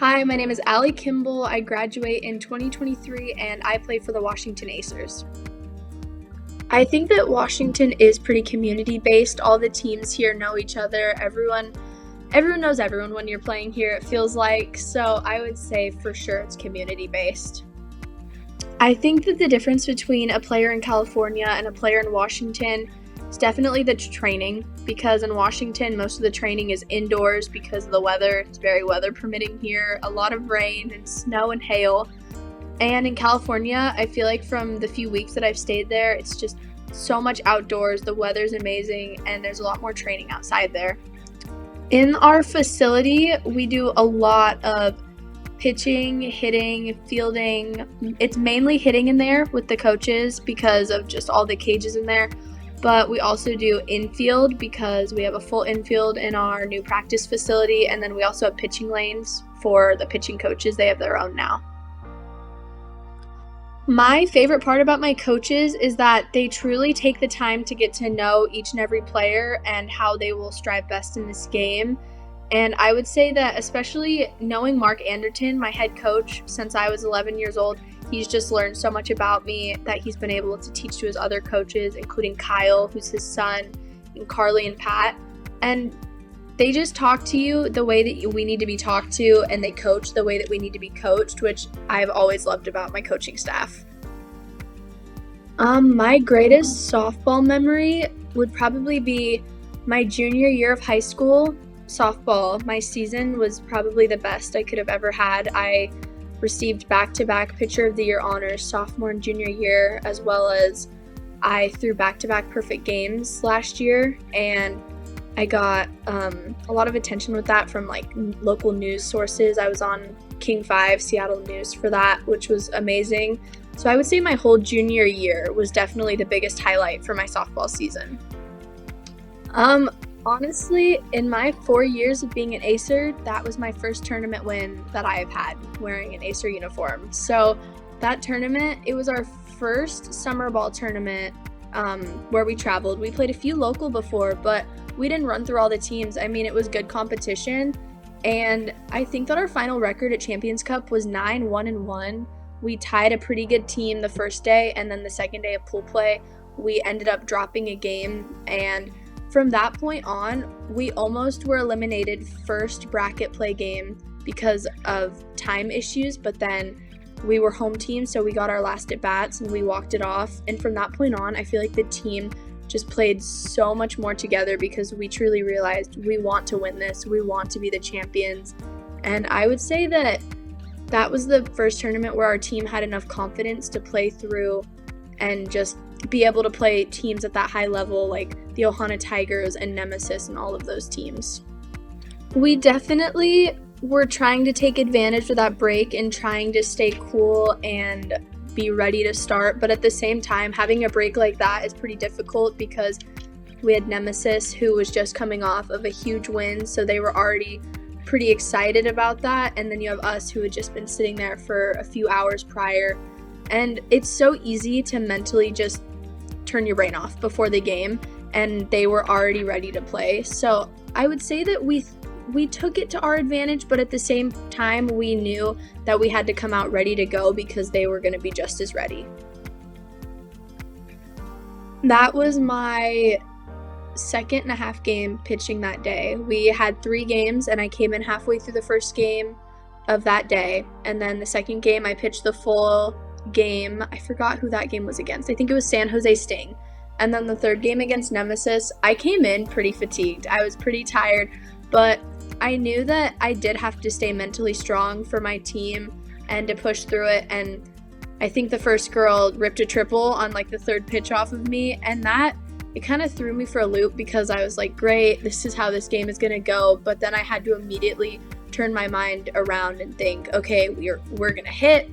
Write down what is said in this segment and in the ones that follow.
Hi, my name is Allí Kimball. I graduate in 2023 and I play for the Washington Acers. I think that Washington is pretty community-based. All the teams here know each other. Everyone knows everyone when you're playing here, it feels like. So I would say for sure it's community-based. I think that the difference between a player in California and a player in Washington is definitely the training, because in Washington most of the training is indoors because of the weather. It's very weather permitting here, a lot of rain and snow and hail. And in California, I feel like from the few weeks that I've stayed there, it's just so much outdoors, the weather's amazing, and there's a lot more training outside there. In our facility, we do a lot of pitching, hitting, fielding. It's mainly hitting in there with the coaches because of just all the cages in there. But we also do infield because we have a full infield in our new practice facility. And then we also have pitching lanes for the pitching coaches. They have their own now. My favorite part about my coaches is that they truly take the time to get to know each and every player and how they will strive best in this game. And I would say that especially knowing Mark Anderton, my head coach, since I was 11 years old, he's just learned so much about me that he's been able to teach to his other coaches, including Kyle, who's his son, and Carly and Pat. And they just talk to you the way that we need to be talked to, and they coach the way that we need to be coached, which I've always loved about my coaching staff. My greatest softball memory would probably be my junior year of high school softball. My season was probably the best I could have ever had. I received back-to-back Pitcher of the Year honors sophomore and junior year, as well as I threw back-to-back perfect games last year, and I got a lot of attention with that from like local news sources. I was on King 5 Seattle News for that, which was amazing. So I would say my whole junior year was definitely the biggest highlight for my softball season. Honestly, in my 4 years of being an Acer, that was my first tournament win that I have had wearing an Acer uniform. So that tournament, it was our first summer ball tournament where we traveled. We played a few local before, but we didn't run through all the teams. I mean, it was good competition. And I think that our final record at Champions Cup was 9-1-1. We tied a pretty good team the first day, and then the second day of pool play, we ended up dropping a game. And from that point on, we almost were eliminated first bracket play game because of time issues, but then we were home team, so we got our last at bats and we walked it off. And from that point on, I feel like the team just played so much more together because we truly realized we want to win this, we want to be the champions. And I would say that that was the first tournament where our team had enough confidence to play through and just be able to play teams at that high level like the Ohana Tigers and Nemesis and all of those teams. We definitely were trying to take advantage of that break and trying to stay cool and be ready to start, but at the same time, having a break like that is pretty difficult because we had Nemesis, who was just coming off of a huge win, so they were already pretty excited about that, and then you have us who had just been sitting there for a few hours prior. And it's so easy to mentally just turn your brain off before the game, and they were already ready to play. So I would say that we took it to our advantage, but at the same time, we knew that we had to come out ready to go because they were going to be just as ready. That was my second and a half game pitching that day. We had 3 games, and I came in halfway through the first game of that day, and then the second game I pitched the full game. I forgot who that game was against. I think it was San Jose Sting. And then the third game against Nemesis, I came in pretty fatigued. I was pretty tired, but I knew that I did have to stay mentally strong for my team and to push through it. And I think the first girl ripped a triple on like the third pitch off of me, and that it kind of threw me for a loop because I was like, great, this is how this game is going to go. But then I had to immediately turn my mind around and think, okay, we're going to hit.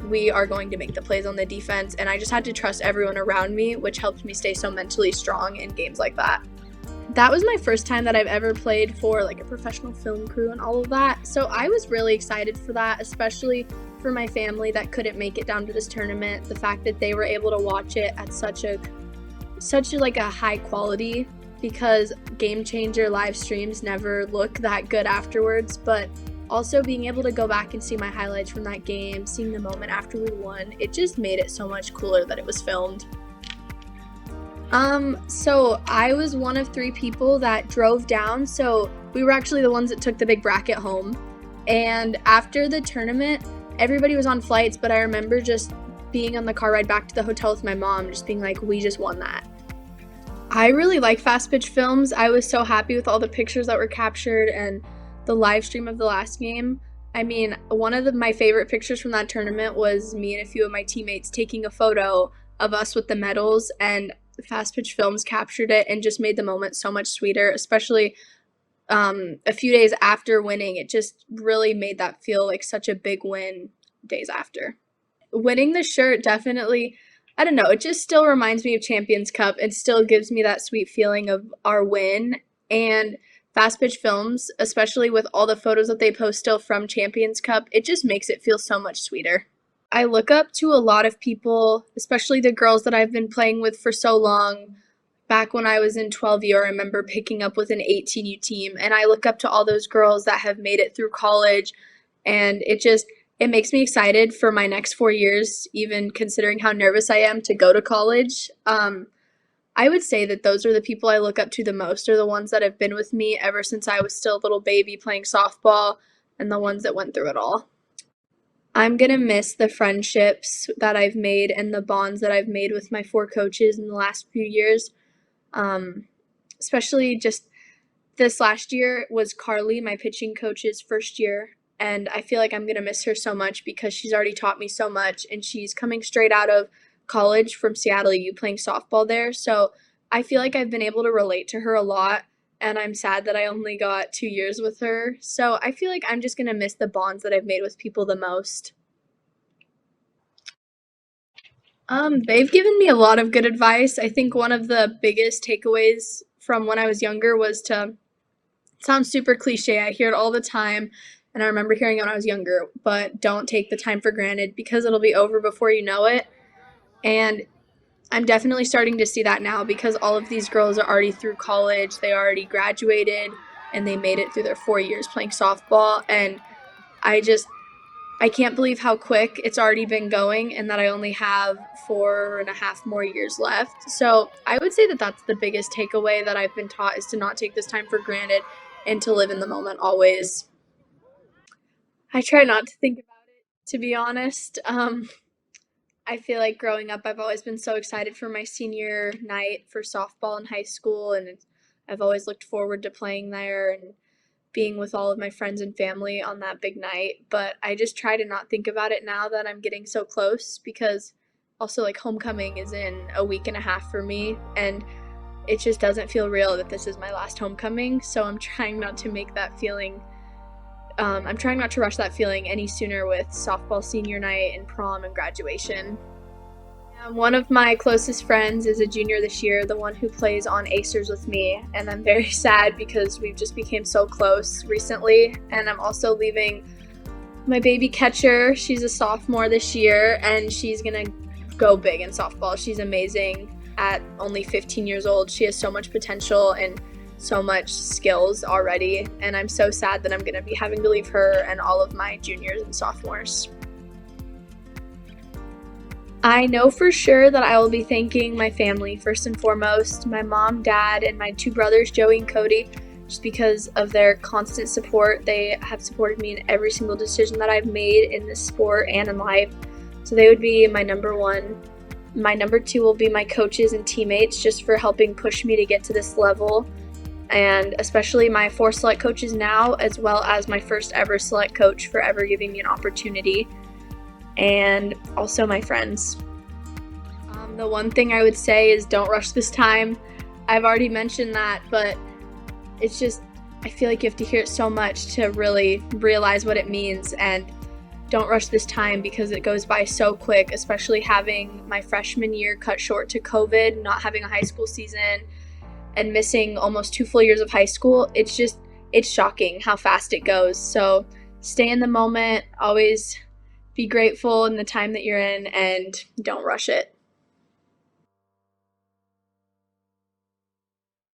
We are going to make the plays on the defense. And I just had to trust everyone around me, which helped me stay so mentally strong in games like that. That was my first time that I've ever played for like a professional film crew and all of that. So I was really excited for that, especially for my family that couldn't make it down to this tournament. The fact that they were able to watch it at such a high quality, because Game Changer live streams never look that good afterwards. But Also, being able to go back and see my highlights from that game, seeing the moment after we won, it just made it so much cooler that it was filmed. So I was one of 3 people that drove down, so we were actually the ones that took the big bracket home. And after the tournament, everybody was on flights, but I remember just being on the car ride back to the hotel with my mom, just being like, we just won that. I really like FastpitchFilms. I was so happy with all the pictures that were captured and the live stream of the last game. I mean, one of my favorite pictures from that tournament was me and a few of my teammates taking a photo of us with the medals, and FastpitchFilms captured it and just made the moment so much sweeter, especially a few days after winning. It just really made that feel like such a big win days after. Winning the shirt definitely, I don't know, it just still reminds me of Champions Cup and still gives me that sweet feeling of our win. And FastpitchFilms, especially with all the photos that they post still from Champions Cup, it just makes it feel so much sweeter. I look up to a lot of people, especially the girls that I've been playing with for so long. Back when I was in 12U, I remember picking up with an 18U team, and I look up to all those girls that have made it through college, and it makes me excited for my next 4 years, even considering how nervous I am to go to college. I would say that those are the people I look up to the most, are the ones that have been with me ever since I was still a little baby playing softball, and the ones that went through it all. I'm going to miss the friendships that I've made and the bonds that I've made with my 4 coaches in the last few years. Especially just this last year was Carly, my pitching coach's first year, and I feel like I'm going to miss her so much because she's already taught me so much, and she's coming straight out of college from Seattle U playing softball there. So I feel like I've been able to relate to her a lot, and I'm sad that I only got 2 years with her. So I feel like I'm just going to miss the bonds that I've made with people the most. They've given me a lot of good advice. I think one of the biggest takeaways from when I was younger was to, it sounds super cliche, I hear it all the time, and I remember hearing it when I was younger, but don't take the time for granted because it'll be over before you know it. And I'm definitely starting to see that now because all of these girls are already through college, they already graduated, and they made it through their 4 years playing softball, and I can't believe how quick it's already been going and that I only have 4.5 more years left. So I would say that that's the biggest takeaway that I've been taught, is to not take this time for granted and to live in the moment always. I try not to think about it, to be honest. I feel like growing up, I've always been so excited for my senior night for softball in high school, and I've always looked forward to playing there and being with all of my friends and family on that big night. But I just try to not think about it now that I'm getting so close, because also like homecoming is in a week and a half for me, and it just doesn't feel real that this is my last homecoming. So I'm trying not to make that feeling, I'm trying not to rush that feeling any sooner with softball senior night and prom and graduation. One of my closest friends is a junior this year, the one who plays on Acers with me, and I'm very sad because we've just became so close recently. And I'm also leaving my baby catcher. She's a sophomore this year, and she's gonna go big in softball. She's amazing at only 15 years old. She has so much potential and so much skills already, and I'm so sad that I'm gonna be having to leave her and all of my juniors and sophomores. I know for sure that I will be thanking my family first and foremost, my mom, dad, and my 2 brothers, Joey and Cody, just because of their constant support. They have supported me in every single decision that I've made in this sport and in life. So they would be my number 1. My number 2 will be my coaches and teammates, just for helping push me to get to this level, and especially my 4 select coaches now, as well as my first ever select coach for ever giving me an opportunity. And also my friends. The one thing I would say is don't rush this time. I've already mentioned that, but it's just, I feel like you have to hear it so much to really realize what it means, and don't rush this time because it goes by so quick, especially having my freshman year cut short to COVID, not having a high school season, and missing almost 2 full years of high school. It's shocking how fast it goes. So stay in the moment, always be grateful in the time that you're in, and don't rush it.